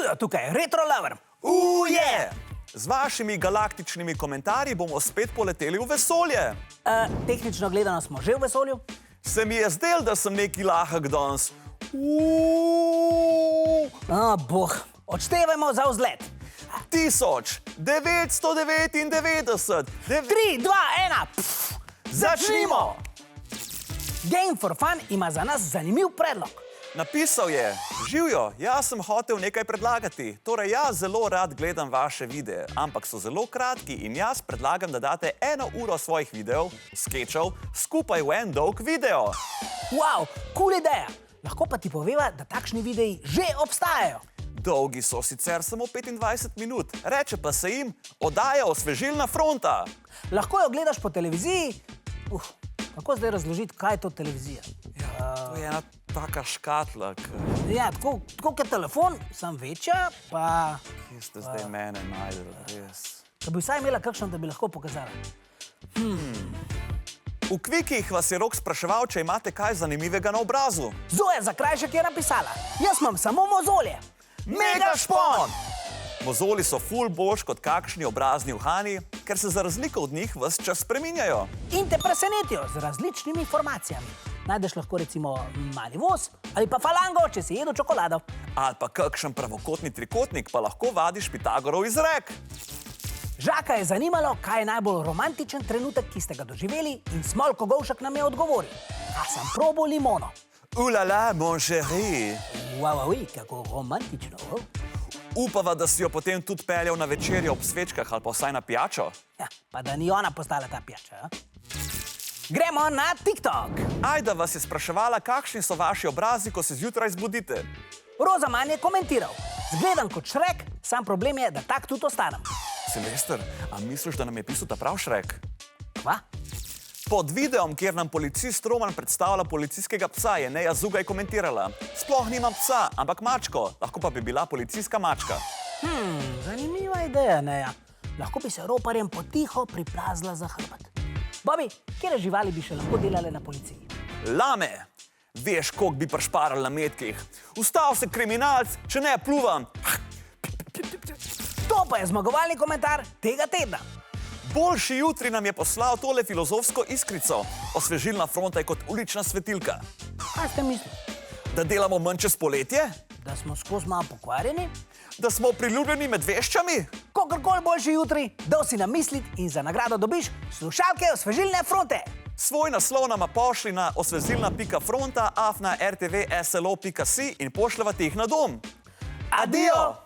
Studio tukaj, Retro Lover. Je! Z vašimi galaktičnimi komentarji bomo spet poleteli v vesolje. Tehnično gledano smo že v vesolju. Se mi je zdel, da sem neki lahek danes. Boh, odštevajmo za vzlet. 1999. 3, 2, 1, Začnimo! Game for Fun ima za nas zanimiv predlog. Napisal je, živjo, jaz sem hotel nekaj predlagati. Torej, jaz zelo rad gledam vaše videe, ampak so zelo kratki in jaz predlagam, da date 1 uro svojih videov, skečev, skupaj v en dolg video. Wow, cool ideja. Lahko pa ti poveva, da takšni videi že obstajajo. Dolgi so sicer samo 25 minut, reče pa se jim oddaja Osvežilna fronta. Lahko jo gledaš po televiziji. Kako zdaj razložiti, kaj je to televizija? To je ena taka škatla, Ja, tako kot telefon, sam večja, pa... Kje ste zdaj mene najdeli, res? Da bi vsaj imela kakšno, da bi lahko pokazala. V kvikih vas je Rok spraševal, če imate kaj zanimivega na obrazu. Zoja Zakrajšek je napisala, jaz imam samo mozolje. Mega špon! Mozoli so ful boljš kot kakšni obrazni uhani, ker se za razliko od njih ves čas spreminjajo. In te presenetijo z različnimi informacijami. Najdeš lahko recimo mali voz ali pa falango, če si jedel čokolado. Ali pa kakšen pravokotni trikotnik, pa lahko vadiš Pitagorov izrek. Žaka je zanimalo, kaj je najbolj romantičen trenutek, ki ste ga doživeli, in Smolko Govšek nam je odgovoril. A sem probal limono. Ulala, mon chéri. Kako romantično. Upava, da si jo potem tudi peljal na večerjo ob svečkah ali pa vsaj na pijačo. Ja, pa da ni ona postala ta pijača. Gremo na TikTok. Ajda vas je spraševala, kakšni so vaši obrazi, ko se zjutraj zbudite. Roza Man je komentiral. Zgledam kot Šrek, sam problem je, da tak tudi ostanem. Silvester, a misliš, da nam je pisal ta prav Šrek? Kva? Pod videom, kjer nam policist Roman predstavlja policijskega psa, je Neja Zugaj komentirala. Sploh nimam psa, ampak mačko. Lahko pa bi bila policijska mačka. Zanimiva ideja, Neja. Lahko bi se roparjem potiho priplazila za hrbet. Bobi, kjere živali bi še lahko delale na policiji? Lame! Veš, koliko bi prešparali na metkih. Ustal se kriminalc, če ne pluvam. To pa je zmagovalni komentar tega tedna. Boljši jutri nam je poslal tole filozofsko iskrico. Osvežilna fronta je kot ulična svetilka. Kaj ste mislili? Da delamo manj čez poletje? Da smo skozi malo pokvarjeni? Da smo priljubljeni med veščami? Kakorkoli boljši jutri, dal si namisliti in za nagrado dobiš slušalke Osvežilne fronte. Svoj naslov nama pošli na osvežilna.fronta@rtvslo.si in pošljeva ti jih na dom. Adijo!